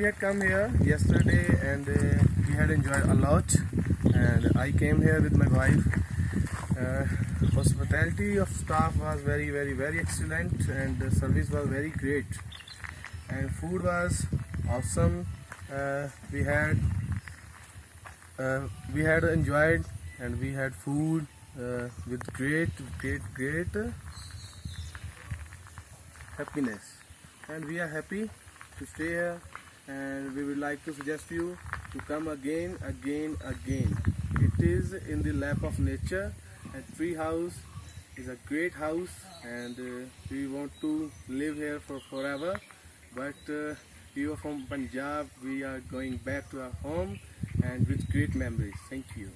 had come here yesterday and we had enjoyed a lot. And I came here with my wife. Hospitality of staff was very excellent, and the service was very great. And food was awesome. We had enjoyed, and we had food with great happiness. And we are happy to stay here, and we would like to suggest you to come again. It is in the lap of nature, and Tree House is a great house, and we want to live here for forever. But we are from Punjab, we are going back to our home and with great memories. Thank you.